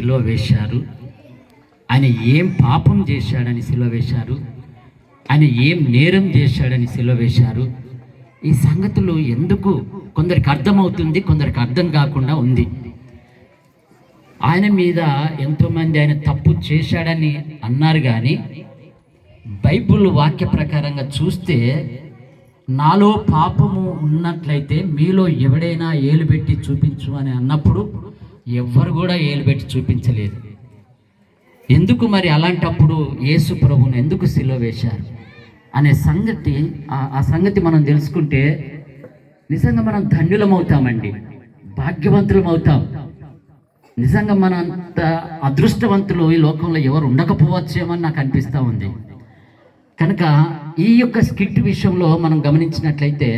సిలువ వేశారు, ఆయన ఏం పాపం చేశాడని సిలువ వేశారు, ఆయన ఏం నేరం చేశాడని సిలువ వేశారు. ఈ సంగతులు ఎందుకు కొందరికి అర్థమవుతుంది, కొందరికి అర్థం కాకుండా ఉంది. ఆయన మీద ఎంతోమంది ఆయన తప్పు చేశాడని అన్నారు, కానీ బైబిల్ వాక్య ప్రకారంగా చూస్తే నాలో పాపము ఉన్నట్లయితే మీలో ఎవడైనా ఏలు పెట్టి చూపించు అని అన్నప్పుడు ఎవ్వరు కూడా ఏలు పెట్టి చూపించలేదు. ఎందుకు మరి అలాంటప్పుడు యేసు ప్రభువును ఎందుకు సిలువ వేశారు అనే సంగతి, ఆ సంగతి మనం తెలుసుకుంటే నిజంగా మనం ధన్యులం అవుతామండి, భాగ్యవంతులం అవుతాం. నిజంగా మన అంత అదృష్టవంతులు ఈ లోకంలో ఎవరు ఉండకపోవచ్చేమని నాకు అనిపిస్తూ ఉంది. కనుక ఈ యొక్క స్కిట్ విషయంలో మనం గమనించినట్లయితే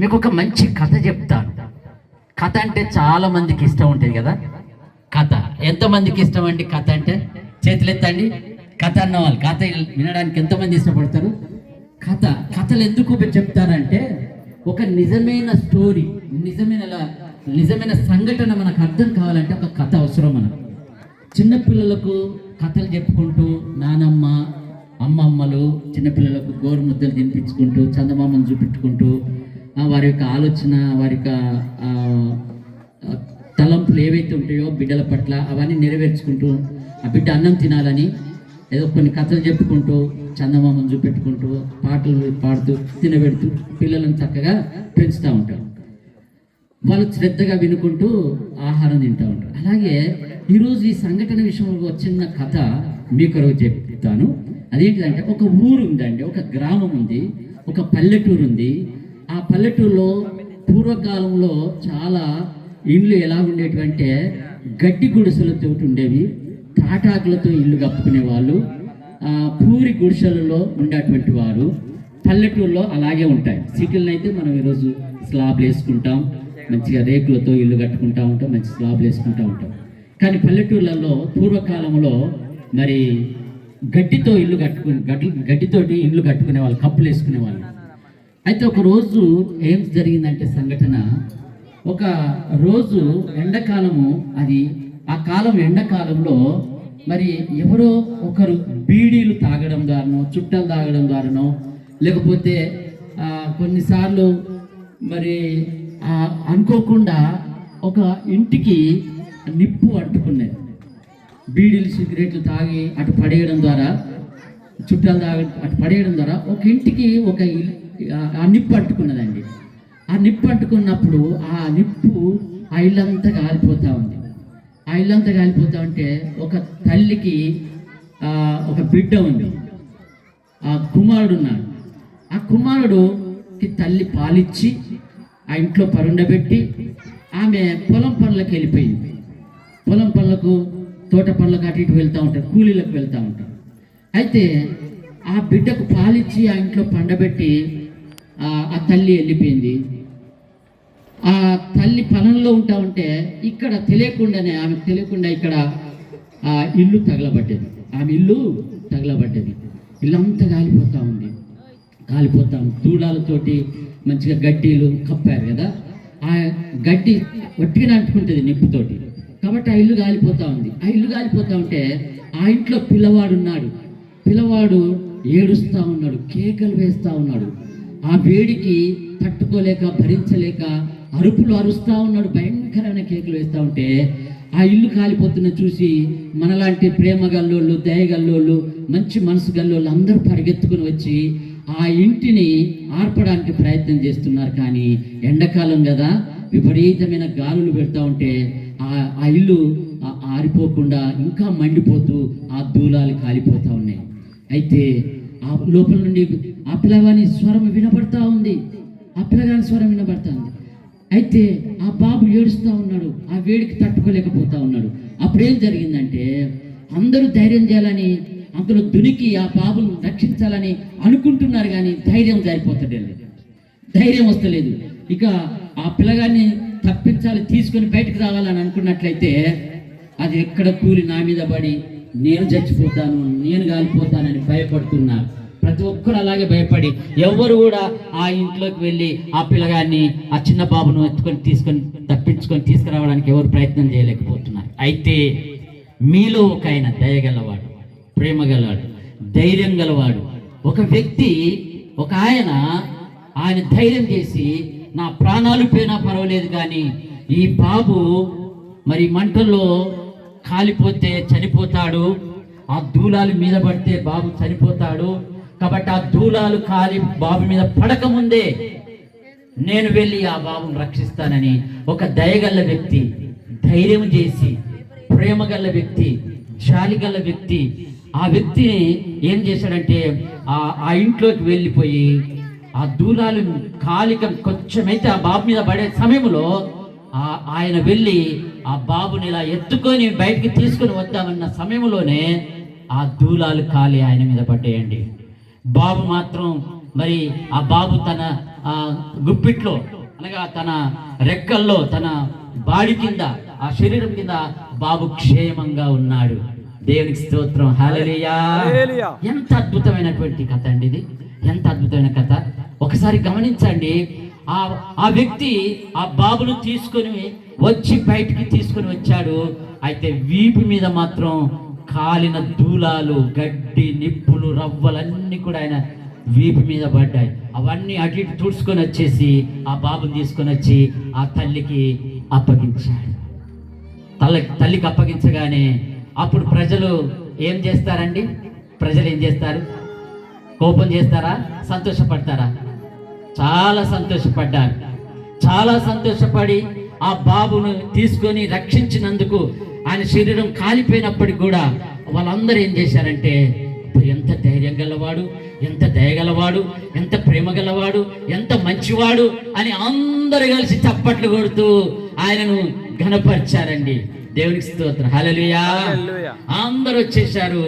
మీకు ఒక మంచి కథ చెప్తాను. కథ అంటే చాలా మందికి ఇష్టం ఉంటుంది కదా. కథ ఎంతమందికి ఇష్టం అండి? కథ అంటే చేతులు ఎత్తండి. కథ అన్న వాళ్ళు కథ వినడానికి ఎంతమంది ఇష్టపడతారు? కథలు ఎందుకు చెప్తారంటే ఒక నిజమైన స్టోరీ, నిజమైన సంఘటన మనకు అర్థం కావాలంటే ఒక కథ అవసరం. మనకు చిన్నపిల్లలకు కథలు చెప్పుకుంటూ, నానమ్మ అమ్మమ్మలు చిన్నపిల్లలకు గోరు ముద్దలు తినిపించుకుంటూ, చందమామను చూపించుకుంటూ, వారి యొక్క ఆలోచన, వారి యొక్క తలంపులు ఏవైతే ఉంటాయో బిడ్డల పట్ల అవన్నీ నెరవేర్చుకుంటూ, ఆ బిడ్డ అన్నం తినాలని ఏదో కొన్ని కథలు చెప్పుకుంటూ, చందమామను చూపెట్టుకుంటూ, పాటలు పాడుతూ, తినబెడుతూ పిల్లలను చక్కగా పెంచుతూ ఉంటారు. వాళ్ళు శ్రద్ధగా వినుకుంటూ ఆహారం తింటూ ఉంటారు. అలాగే ఈరోజు ఈ సంఘటన విషయంలో వచ్చిన కథ మీ కొరకు చెప్తాను. అదేంటిదంటే, ఒక ఊరు ఉందండి, ఒక గ్రామం ఉంది, ఒక పల్లెటూరు ఉంది. ఆ పల్లెటూరులో పూర్వకాలంలో చాలా ఇళ్ళు ఎలా ఉండేటివంటే గడ్డి గుడిసెలతో ఉండేవి, తాటాకులతో ఇల్లు కప్పుకునే వాళ్ళు, పూరి గుడిసెలలో ఉండేటువంటి వారు. పల్లెటూరులో అలాగే ఉంటాయి. సిటీలను అయితే మనం ఈరోజు స్లాబ్లు వేసుకుంటాం, మంచిగా రేకులతో ఇల్లు కట్టుకుంటూ ఉంటాం, మంచి స్లాబ్లు వేసుకుంటూ ఉంటాం. కానీ పల్లెటూర్లలో పూర్వకాలంలో మరి గడ్డితో ఇల్లు గడ్డితోటి ఇల్లు కట్టుకునే వాళ్ళు, కప్పులు వేసుకునే వాళ్ళు. అయితే ఒక రోజు ఏం జరిగిందంటే సంఘటన, ఒక రోజు ఎండాకాలము, అది ఆ కాలం ఎండాకాలంలో మరి ఎవరో ఒకరు బీడీలు తాగడం ద్వారానో, చుట్టలు తాగడం ద్వారానో, లేకపోతే కొన్నిసార్లు మరి అనుకోకుండా ఒక ఇంటికి నిప్పు అంటుకున్నది. బీడీలు సిగరెట్లు తాగి అటు పడేయడం ద్వారా, చుట్టాలు తాగి అటు పడేయడం ద్వారా ఒక ఇంటికి ఆ నిప్పు అంటుకున్నదండి. ఆ నిప్పు అంటుకున్నప్పుడు ఆ నిప్పు ఆ ఇల్లంతా కాలిపోతూ ఉంది. ఆ ఇల్లంతా కాలిపోతూ ఉంటే ఒక తల్లికి ఒక బిడ్డ ఉంది, ఆ కుమారుడు ఉన్నాడు. ఆ కుమారుడుకి తల్లి పాలిచ్చి ఆ ఇంట్లో పరుండబెట్టి ఆమె పొలం పనులకు వెళ్ళిపోయింది. పొలం పనులకు, తోట పనులకు అటు ఇటు వెళ్తూ ఉంటారు, కూలీలకు వెళ్తూ ఉంటారు. అయితే ఆ బిడ్డకు పాలిచ్చి ఆ ఇంట్లో పండబెట్టి ఆ తల్లి వెళ్ళిపోయింది. ఆ తల్లి పనుల్లో ఉంటా ఉంటే ఇక్కడ తెలియకుండానే, ఆమెకు తెలియకుండా ఇక్కడ ఆ ఇల్లు తగలబడ్డది. ఆమె ఇల్లు తగలబడ్డది. ఇల్లంతా కాలిపోతాం. దూడాలతోటి మంచిగా గడ్డీలు కప్పారు కదా, ఆ గడ్డి ఒట్టిగా అంటుకుంటుంది నిప్పుతోటి. కాబట్టి ఆ ఇల్లు కాలిపోతూ ఉంది. ఆ ఇల్లు కాలిపోతూ ఉంటే ఆ ఇంట్లో పిల్లవాడు ఉన్నాడు. పిల్లవాడు ఏడుస్తూ ఉన్నాడు, కేకలు వేస్తూ ఉన్నాడు. ఆ వేడికి తట్టుకోలేక, భరించలేక అరుపులు అరుస్తూ ఉన్నాడు, భయంకరమైన కేకలు వేస్తూ ఉంటే ఆ ఇల్లు కాలిపోతున్న చూసి మనలాంటి ప్రేమ గల్లోళ్ళు, దయగల్లోళ్ళు, మంచి మనసు గల్లోళ్ళు అందరూ పరిగెత్తుకుని వచ్చి ఆ ఇంటిని ఆర్పడానికి ప్రయత్నం చేస్తున్నారు. కానీ ఎండాకాలం కదా, విపరీతమైన గాలులు పెడతా ఉంటే ఆ ఇల్లు ఆరిపోకుండా ఇంకా మండిపోతూ ఆ దూలాలు కాలిపోతూ ఉన్నాయి. అయితే ఆ లోపల నుండి ఆ పిల్లగాని స్వరం వినబడతా ఉంది. అయితే ఆ బాబు ఏడుస్తూ ఉన్నాడు, ఆ వేడికి తట్టుకోలేకపోతా ఉన్నాడు. అప్పుడేం జరిగిందంటే, అందరూ ధైర్యం చేయాలని అందులో దునికి ఆ బాబును రక్షించాలని అనుకుంటున్నారు, కానీ ధైర్యం వస్తలేదు. ఇక ఆ పిల్లగాన్ని తప్పించాలి, తీసుకొని బయటకు రావాలని అనుకున్నట్లయితే అది ఎక్కడ కూలి నా మీద పడి నేను చచ్చిపోతాను, నేను కాలిపోతానని భయపడుతున్నారు. ప్రతి ఒక్కరు అలాగే భయపడి ఎవరు కూడా ఆ ఇంట్లోకి వెళ్ళి ఆ పిల్లగాన్ని, ఆ చిన్న బాబును తీసుకొని తప్పించుకొని తీసుకురావడానికి ఎవరు ప్రయత్నం చేయలేకపోతున్నారు. అయితే మీలో ఒక ఆయన దయగలవాడు, ప్రేమ గలవాడు, ధైర్యం గలవాడు. ఒక వ్యక్తి, ఒక ఆయన ధైర్యం చేసి నా ప్రాణాలు పోయినా పర్వాలేదు కానీ ఈ బాబు మరి మంటల్లో కాలిపోతే చనిపోతాడు, ఆ దూలాలు మీద పడితే బాబు చనిపోతాడు, కాబట్టి ఆ దూలాలు కాలి బాబు మీద పడకముందే నేను వెళ్ళి ఆ బాబును రక్షిస్తానని ఒక దయగల్ల వ్యక్తి, ధైర్యం చేసి ప్రేమగల్ల వ్యక్తి, జాలిగల్ల వ్యక్తి, ఆ వ్యక్తిని ఏం చేశాడంటే ఆ ఇంట్లోకి వెళ్ళిపోయి ఆ దూలాలు కాలిక కొంచెమైతే ఆ బాబు మీద పడే సమయంలో ఆయన వెళ్ళి ఆ బాబుని ఇలా ఎత్తుకొని బయటికి తీసుకొని వద్దామన్న సమయంలోనే ఆ దూలాలు కాలి ఆయన మీద పడ్డాయండి. బాబు మాత్రం మరి ఆ బాబు తన గుప్పిట్లో అనగా తన రెక్కల్లో, తన బాడీ కింద, ఆ శరీరం కింద బాబు క్షేమంగా ఉన్నాడు. దేవునికి స్తోత్రం, హల్లెలూయా. ఎంత అద్భుతమైనటువంటి కథ అండి ఇది, ఎంత అద్భుతమైన కథ. ఒకసారి గమనించండి. ఆ వ్యక్తి ఆ బాబును తీసుకొని వచ్చి బయటికి తీసుకొని వచ్చాడు. అయితే వీపు మీద మాత్రం కాలిన దూలాలు, గడ్డి, నిప్పులు, రవ్వలన్నీ కూడా ఆయన వీపు మీద పడ్డాయి. అవన్నీ అటు ఇటు తుడుచుకొని వచ్చేసి ఆ బాబుని తీసుకొని వచ్చి ఆ తల్లికి అప్పగించాడు. తల్లికి అప్పగించగానే అప్పుడు ప్రజలు ఏం చేస్తారండి? ప్రజలు ఏం చేస్తారు? కోపం చేస్తారా? సంతోషపడతారా? చాలా సంతోషపడ్డారు. చాలా సంతోషపడి ఆ బాబును తీసుకొని రక్షించినందుకు ఆయన శరీరం కాలిపోయినప్పటికి కూడా వాళ్ళందరూ ఏం చేశారంటే, ఎంత ధైర్యం గలవాడు, ఎంత దయగలవాడు, ఎంత ప్రేమ గలవాడు, ఎంత మంచివాడు అని అందరూ కలిసి చప్పట్లు కొడుతూ ఆయనను ఘనపరిచారండి. దేవునికి స్తోత్రం, హల్లెలూయా. అందరూ వచ్చేసారు.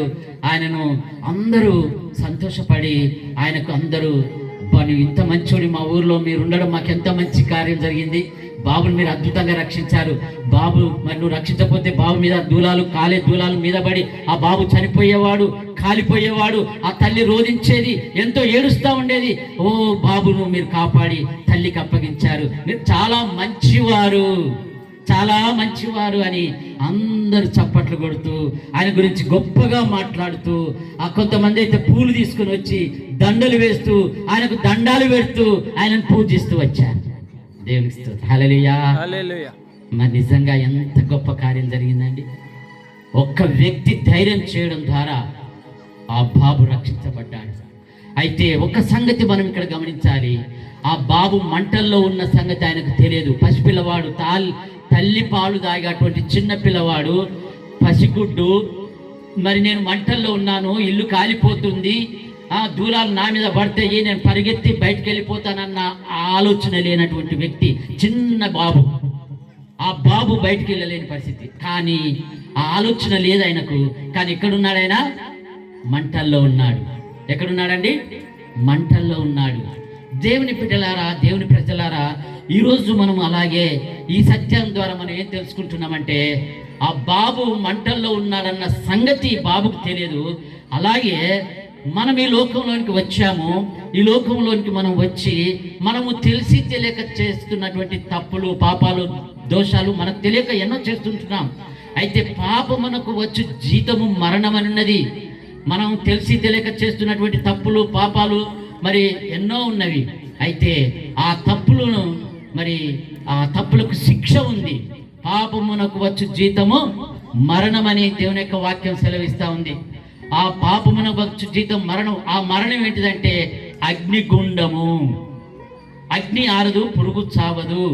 ఆయనను అందరూ సంతోషపడి ఆయనకు అందరూ, నువ్వు ఇంత మంచోడి, మా ఊర్లో మీరు ఉండడం మాకు ఎంత మంచి కార్యం జరిగింది, బాబుని మీరు అద్భుతంగా రక్షించారు. బాబు మరి నువ్వు రక్షించకపోతే బాబు మీద దూలాలు మీద పడి ఆ బాబు చనిపోయేవాడు, కాలిపోయేవాడు. ఆ తల్లి రోధించేది, ఎంతో ఏడుస్తూ ఉండేది. ఓ బాబును మీరు కాపాడి తల్లికి అప్పగించారు, మీరు చాలా మంచివారు, చాలా మంచివారు అని అందరూ చప్పట్లు కొడుతూ ఆయన గురించి గొప్పగా మాట్లాడుతూ, కొంతమంది అయితే పూలు తీసుకుని వచ్చి దండలు వేస్తూ ఆయనకు దండాలు పెడుతూ ఆయనను పూజిస్తూ వచ్చారు. దేవునికి స్తోత్రం, హల్లెలూయా. మరి నిజంగా ఎంత గొప్ప కార్యం జరిగిందండి. ఒక్క వ్యక్తి ధైర్యం చేయడం ద్వారా ఆ బాబు రక్షించబడ్డాడు. అయితే ఒక సంగతి మనం ఇక్కడ గమనించాలి. ఆ బాబు మంటల్లో ఉన్న సంగతి ఆయనకు తెలియదు. పసిపిల్లవాడు, తల్లి పాలు తాగేటువంటి చిన్న పిల్లవాడు, పసిగుడ్డు. మరి నేను మంటల్లో ఉన్నాను, ఇల్లు కాలిపోతుంది, దూలాలు నా మీద పడితే నేను పరిగెత్తి బయటకు వెళ్ళిపోతానన్న ఆలోచన లేనటువంటి వ్యక్తి, చిన్న బాబు. ఆ బాబు బయటికి వెళ్ళలేని పరిస్థితి, కానీ ఆ ఆలోచన లేదు ఆయనకు. కానీ ఎక్కడున్నాడు ఆయన? మంటల్లో ఉన్నాడు. ఎక్కడున్నాడండి? మంటల్లో ఉన్నాడు. దేవుని బిడ్డలారా, దేవుని ప్రజలారా, ఈరోజు మనం అలాగే ఈ సత్యం ద్వారా మనం ఏం తెలుసుకుంటున్నామంటే, ఆ బాబు మంటల్లో ఉన్నాడన్న సంగతి బాబుకు తెలియదు. అలాగే మనం ఈ లోకంలోనికి వచ్చాము. ఈ లోకంలోనికి మనం వచ్చి మనము తెలిసి తెలియక చేస్తున్నటువంటి తప్పులు, పాపాలు, దోషాలు మనకు తెలియక ఎన్నో చేస్తుంటున్నాం. అయితే పాపమునకు వచ్చు జీతము మరణం అన్నది. మనం తెలిసి తెలియక చేస్తున్నటువంటి తప్పులు, పాపాలు మరి ఎన్నో ఉన్నవి. అయితే ఆ తప్పులను మరి ఆ తప్పులకు శిక్ష ఉంది. పాపమునకు వచ్చు జీతము మరణం అని దేవుని యొక్క వాక్యం సెలవిస్తూ ఉంది. ఆ పాపమునకు వచ్చు జీతం మరణం. ఆ మరణం ఏంటిదంటే అగ్నిగుండము. అగ్ని ఆరదు, పురుగు చావదు.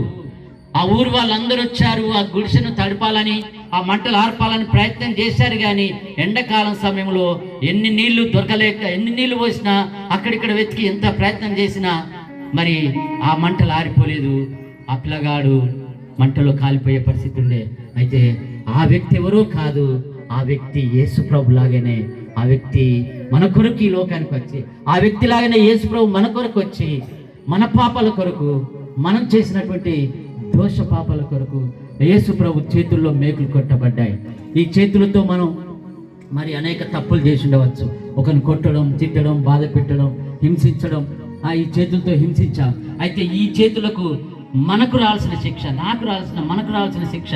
ఆ ఊరు వాళ్ళందరూ వచ్చారు, ఆ గుడిసెను తడపాలని, ఆ మంటలు ఆర్పాలని ప్రయత్నం చేశారు. కానీ ఎండాకాలం సమయంలో ఎన్ని నీళ్లు దొరకలేక, ఎన్ని నీళ్లు పోసినా, అక్కడిక్కడ వెతికి ఎంత ప్రయత్నం చేసినా మరి ఆ మంటలు ఆరిపోలేదు. ఆ పిల్లగాడు మంటలో కాలిపోయే పరిస్థితి ఉండే. అయితే ఆ వ్యక్తి ఎవరో కాదు, ఆ వ్యక్తి యేసు ప్రభు లాగానే. ఆ వ్యక్తి మన కొరకు ఈ లోకానికి వచ్చి, ఆ వ్యక్తి లాగానే యేసు ప్రభు మన కొరకు వచ్చి, మన పాపాల కొరకు, మనం చేసినటువంటి దోష పాపాల కొరకు యేసు ప్రభు చేతుల్లో మేకులు కొట్టబడ్డాయి. ఈ చేతులతో మనం మరి అనేక తప్పులు చేసి ఉండవచ్చు. ఒకరిని కొట్టడం, తిట్టడం, బాధ పెట్టడం, హింసించడం, ఈ చేతులతో హింసించాం. అయితే ఈ చేతులకు మనకు రావాల్సిన శిక్ష, మనకు రావాల్సిన శిక్ష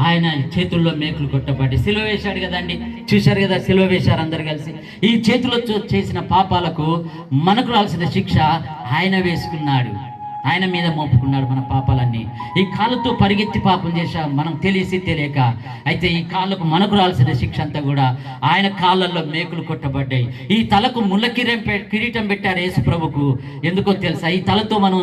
ఆయన చేతుల్లో మేకులు కొట్టబడి సిలువ వేశాడు కదండి. చూశారు కదా, సిలువ వేశారు అందరు కలిసి. ఈ చేతిలో చేసిన పాపాలకు మనకు రావాల్సిన శిక్ష ఆయన వేసుకున్నాడు, ఆయన మీద మోపుకున్నాడు మన పాపాలన్నీ. ఈ కాళ్ళతో పరిగెత్తి పాపం చేశాం మనం తెలియక. అయితే ఈ కాళ్ళకు మనకు రావాల్సిన శిక్ష అంతా కూడా ఆయన కాళ్ళల్లో మేకులు కొట్టబడ్డాయి. ఈ తలకు ముళ్ళ కిరీటం పెట్టారు యేసు ప్రభుకు. ఎందుకో తెలుసా? ఈ తలతో మనం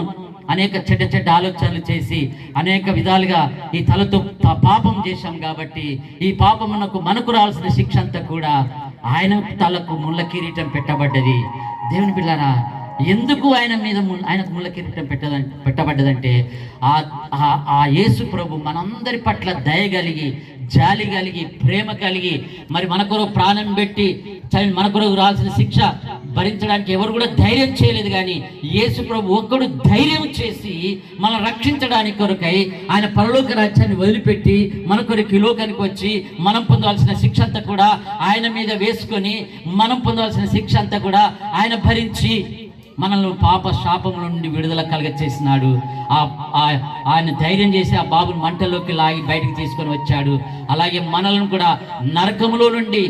అనేక చెడ్డ ఆలోచనలు చేసి అనేక విధాలుగా ఈ తలతో పాపం చేశాం కాబట్టి ఈ పాపమునకు మనకు రావాల్సిన శిక్ష అంతా కూడా ఆయన తలకు ముళ్ళ కిరీటం పెట్టబడ్డది. దేవుని పిల్లారా, ఎందుకు ఆయనకు ముళ్ళ కిరీటం పెట్టబడ్డదంటే ఆ యేసు ప్రభు మనందరి పట్ల దయ కలిగి, జాలి కలిగి, ప్రేమ కలిగి, మరి మన కొరకు ప్రాణం పెట్టి మన కొరకు రావాల్సిన శిక్ష భరించడానికి ఎవరు కూడా ధైర్యం చేయలేదు. కానీ యేసు ప్రభు ఒక్కడు ధైర్యం చేసి మనం రక్షించడానికి కొరకై ఆయన పరలోక రాజ్యాన్ని వదిలిపెట్టి మన కొరకు ఈ లోకానికి వచ్చి మనం పొందవలసిన శిక్ష అంతా కూడా ఆయన మీద వేసుకొని, మనం పొందవలసిన శిక్ష అంతా కూడా ఆయన భరించి మనల్ని పాప శాపం నుండి విడుదల కలగచేసినాడు. ఆయన ధైర్యం చేసి ఆ బాబుని మంటలోకి లాగి బయటికి తీసుకొని వచ్చాడు. అలాగే మనల్ని కూడా నరకములో నుండి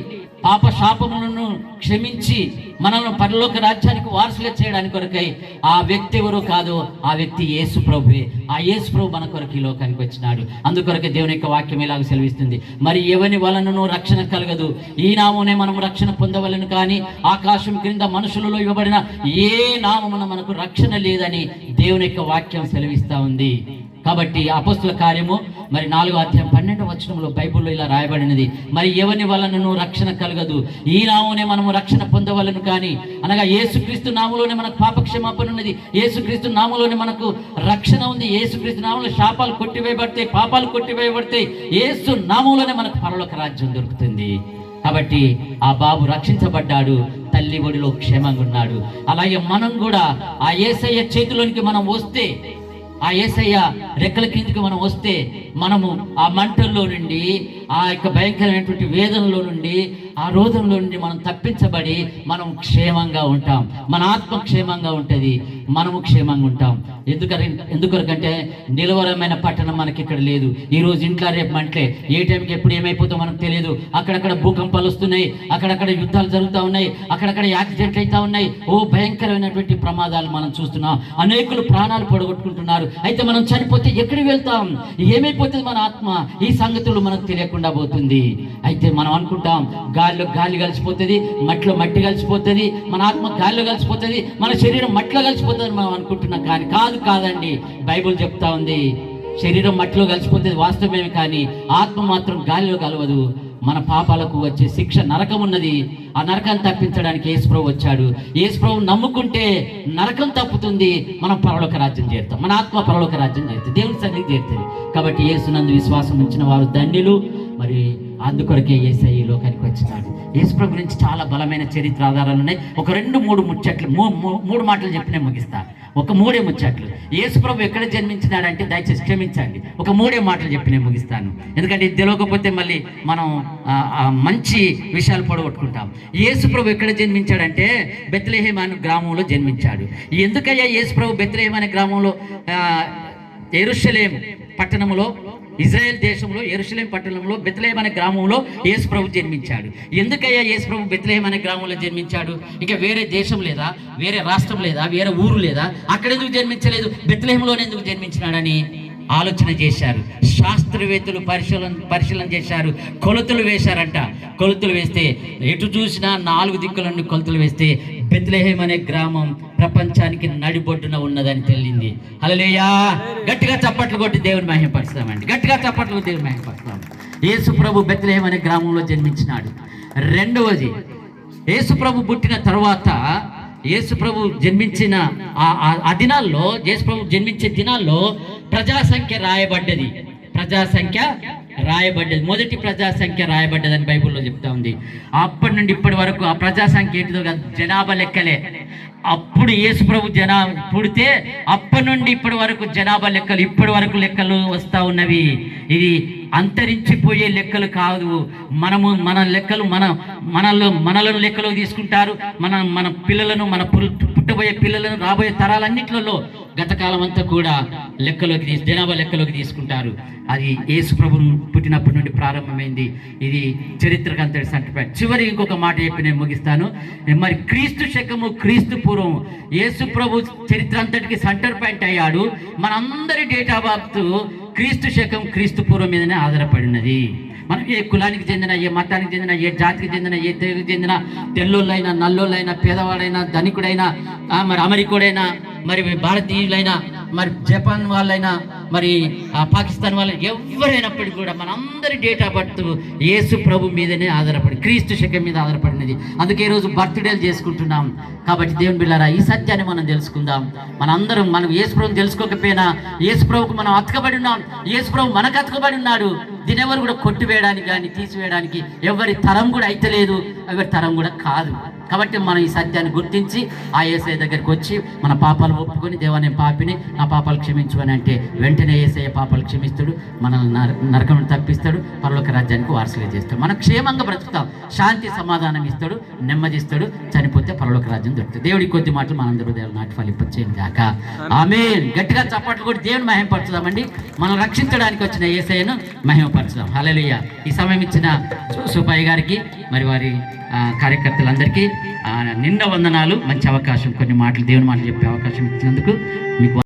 పాప శాపములను క్షమించి మనల్ని పరలోక రాజ్యానికి వారసులు చేయడానికి కొరకై ఆ వ్యక్తి ఎవరో కాదు, ఆ వ్యక్తి యేసు ప్రభువే. ఆ యేసు ప్రభు మన కొరకు ఈ లోకానికి వచ్చినాడు. అందుకొరకే దేవుని యొక్క వాక్యం ఇలాగ సెలవిస్తుంది, మరి ఎవని వలనను రక్షణ కలగదు, ఈ నామమునే మనం రక్షణ పొందవలను, కానీ ఆకాశం క్రింద మనుషులలో ఇవ్వబడిన ఏ నామమున మనకు రక్షణ లేదని దేవుని యొక్క వాక్యం సెలవిస్తా ఉంది. కాబట్టి అపొస్తలుల కార్యము మరి 4వ అధ్యాయం 12వ వచనంలో బైబిల్లో ఇలా రాయబడినది, మరి ఎవని వలనను రక్షణ కలగదు, ఈ నామమునే మనము రక్షణ పొందవలను, కానీ అనగా యేసుక్రీస్తు నామములోనే మనకు పాపక్షమాపణ ఉన్నది, యేసుక్రీస్తు నామములోనే మనకు రక్షణ ఉంది, యేసుక్రీస్తు నామములో శాపాలు కొట్టివేయబడతాయి, పాపాలు కొట్టివేయబడతాయి, యేసు నామములోనే మనకు పరలోక రాజ్యం దొరుకుతుంది. కాబట్టి ఆ బాబు రక్షించబడ్డాడు, తల్లి ఒడిలో క్షేమంగా ఉన్నాడు. అలాగే మనం కూడా ఆ యేసయ్య చేతిలోనికి మనం వస్తే, ఆ యేసయ్య రెక్కల కిందకి మనం వస్తే, మనము ఆ మంటల్లో నుండి, ఆ యొక్క భయంకరమైనటువంటి వేదనలో నుండి, ఆ రోధంలో నుండి మనం తప్పించబడి మనం క్షేమంగా ఉంటాం. మన ఆత్మ క్షేమంగా ఉంటుంది, మనము క్షేమంగా ఉంటాం. ఎందుకంటే నిలవరమైన పట్టణం మనకి ఇక్కడ లేదు. ఈరోజు ఇంట్లో రేపు మంటలే, ఏ టైంకి ఎప్పుడు ఏమైపోతుందో మనకు తెలియదు. అక్కడక్కడ భూకంపాలు వస్తున్నాయి, అక్కడక్కడ యుద్ధాలు జరుగుతూ ఉన్నాయి, అక్కడక్కడ యాక్సిడెంట్లు అవుతా ఉన్నాయి. భయంకరమైనటువంటి ప్రమాదాలు మనం చూస్తున్నాం. అనేకులు ప్రాణాలు పొడగొట్టుకుంటున్నారు. అయితే మనం చనిపోతే ఎక్కడికి వెళ్తాం? ఏమైపోతుంది మన ఆత్మ? ఈ సంగతులు మనకు తెలియకుండా పోతుంది. అయితే మనం అనుకుంటాం గాలిలో గాలి కలిసిపోతుంది, మట్టిలో మట్టి కలిసిపోతుంది, మన ఆత్మ గాలిలో కలిసిపోతుంది, మన శరీరం మట్టిలో కలిసిపోతుంది మనం అనుకుంటున్నాం. కానీ కాదండి, బైబిల్ చెప్తా ఉంది శరీరం మట్టిలో కలిసిపోతుంది వాస్తవమే, కానీ ఆత్మ మాత్రం గాలిలో కలవదు. మన పాపాలకు వచ్చే శిక్ష నరకం ఉన్నది. ఆ నరకాన్ని తప్పించడానికి యేసుప్రభు వచ్చాడు. యేసుప్రభు నమ్ముకుంటే నరకం తప్పుతుంది, మనం పరలోక రాజ్యం చేరుతాం, మన ఆత్మ పరలోక రాజ్యం చేరుతుంది, దేవుని సన్నిధికి చేరుతుంది. కాబట్టి యేసునందు విశ్వాసం ఉంచిన వారు ధన్యులు. మరి అందుకొరకే యేసయ్య ఈ లోకానికి వచ్చినాడు. యేసుప్రభు గురించి చాలా బలమైన చరిత్ర ఆధారాలు ఉన్నాయి. ఒక 2-3 ముచ్చట్లు, 3 మాటలు చెప్పి నేను ముగిస్తా. ఒక 3 ముచ్చట్లు. యేసుప్రభు ఎక్కడ జన్మించినాడంటే దయచేసి క్షమించండి, ఒక 3 మాటలు చెప్పి నేను ముగిస్తాను. ఎందుకంటే ఇది తెలియకపోతే మళ్ళీ మనం మంచి విషయాలు పొడగొట్టుకుంటాం. యేసుప్రభు ఎక్కడ జన్మించాడంటే బెత్లెహేము అనే గ్రామంలో జన్మించాడు. ఎందుకయ్యా యేసుప్రభు బెత్లెహేము అనే గ్రామంలో, యెరూషలేము పట్టణంలో, ఇజ్రాయెల్ దేశంలో యెరూషలేము పట్టణంలో బెత్లెహేము అనే గ్రామంలో యేసుప్రభు జన్మించాడు? ఎందుకయ్యా యేసుప్రభు బెత్లెహేము అనే గ్రామంలో జన్మించాడు? ఇక వేరే దేశం లేదా, వేరే రాష్ట్రం లేదా, వేరే ఊరు లేదా? అక్కడ ఎందుకు జన్మించలేదు? బెత్లెహేములోనే ఎందుకు జన్మించినాడని ఆలోచన చేశారు. శాస్త్రవేత్తలు పరిశీలన చేశారు, కొలతలు వేశారంట. కొలతలు వేస్తే ఎటు చూసినా 4 దిక్కుల నుండి కొలతలు వేస్తే బెత్లెహేము అనే గ్రామం ప్రపంచానికి నడిబొడ్డున ఉన్నదని తెలియంది. హల్లెలూయా! గట్టిగా చప్పట్లు కొట్టి దేవుని మహిమపరుస్తామండి, గట్టిగా చప్పట్లు దేవుని మహిమపరుస్తాం. యేసు ప్రభు బెత్లెహేము అనే గ్రామంలో జన్మించినాడు. రెండవది, యేసు ప్రభు పుట్టిన తర్వాత, యేసు ప్రభు జన్మించిన ఆ దినాల్లో, యేసు ప్రభు జన్మించే దినాల్లో ప్రజాసంఖ్య రాయబడ్డది. మొదటి ప్రజాసంఖ్య రాయబడ్డదని బైబిల్లో చెప్తా ఉంది. అప్పటి నుండి ఇప్పటి వరకు ఆ ప్రజాసంఖ్య ఏంటిదో కాదు, జనాభా లెక్కలే. అప్పుడు యేసు ప్రభు పుడితే అప్పటి నుండి ఇప్పటి వరకు జనాభా లెక్కలు, ఇప్పటి వరకు లెక్కలు వస్తూ ఉన్నవి. ఇది అంతరించిపోయే లెక్కలు కాదు. మన లెక్కలు మనలను లెక్కలోకి తీసుకుంటారు. మన పిల్లలను, పుట్టబోయే పిల్లలను, రాబోయే తరాలన్నిట్లలో గతకాలం అంతా కూడా జనాభా లెక్కలోకి తీసుకుంటారు. అది యేసు ప్రభువు పుట్టినప్పటి నుండి ప్రారంభమైంది. ఇది చరిత్రకు అంతటి సెంటర్. చివరి ఇంకొక మాట చెప్పి నేను ముగిస్తాను. మరి క్రీస్తు శకము క్రీస్తు పూర్వం యేసు ప్రభు చరిత్ర అంతటికి సెంటర్ పాయింట్ అయ్యాడు. మనందరి డేట్ ఆఫ్ బర్త్ క్రీస్తు శకం క్రీస్తు పూర్వం మీదనే ఆధారపడినది. మనం ఏ కులానికి చెందిన, ఏ మతానికి చెందిన, ఏ జాతికి చెందిన, ఏ తెగకు చెందిన, తెల్లోళ్ళైనా, నల్లోళ్ళైనా, పేదవాడైనా, ధనికుడైనా, మరి అమెరికుడైనా, మరి భారతీయులైనా, మరి జపాన్ వాళ్ళైనా, మరి పాకిస్తాన్ వాళ్ళ ఎవరైనప్పటికీ కూడా మనందరి డేట్ ఆఫ్ బర్త్ యేసు ప్రభు మీదనే ఆధారపడి, క్రీస్తు శకం మీద ఆధారపడినది. అందుకే ఈరోజు బర్త్డేలు చేసుకుంటున్నాం. కాబట్టి దేవుని బిడ్డలారా, ఈ సత్యాన్ని మనం తెలుసుకుందాం. మనం యేసు ప్రభుని తెలుసుకోకపోయినా యేసు ప్రభుకు మనం అతకబడి ఉన్నాం. యేసు ప్రభు మనకు అతకబడి ఉన్నాడు. దీని ఎవరు కూడా కొట్టివేయడానికి కానీ తీసివేయడానికి ఎవరి తరం కూడా అయితలేదు, ఎవరి తరం కూడా కాదు. కాబట్టి మనం ఈ సత్యాన్ని గుర్తించి ఆ యేసయ్య దగ్గరికి వచ్చి మన పాపాలు ఒప్పుకొని, దేవా నేను పాపిని, నా పాపాలు క్షమించు అని అంటే వెంటనే యేసయ్య పాపాలు క్షమిస్తాడు, మనల్ని నరకం తప్పిస్తాడు, పరలోక రాజ్యానికి వారసులు చేస్తాడు. మనం క్షేమంగా బ్రతుకుతాం, శాంతి సమాధానం ఇస్తాడు, నెమ్మదిస్తాడు. చనిపోతే పరలోక రాజ్యం దొరుకుతుంది. దేవుడి కొద్ది మాటలు మనందరూ దేవుడు నాటి ఫలింపచేయండి గాక. ఆమేన్. గట్టిగా చప్పట్లు కూడా దేవుని మహిమపరచుదామండి. మనం రక్షించడానికి వచ్చిన యేసయ్యను మహిమపరచుదాం. హల్లెలూయా. ఈ సమయం ఇచ్చిన సుబ్బయ్య గారికి, మరి వారి కార్యకర్తలందరికీ నిండా వందనాలు. మంచి అవకాశం, కొన్ని మాటలు, దేవుని మాటలు చెప్పే అవకాశం ఇచ్చినందుకు మీకు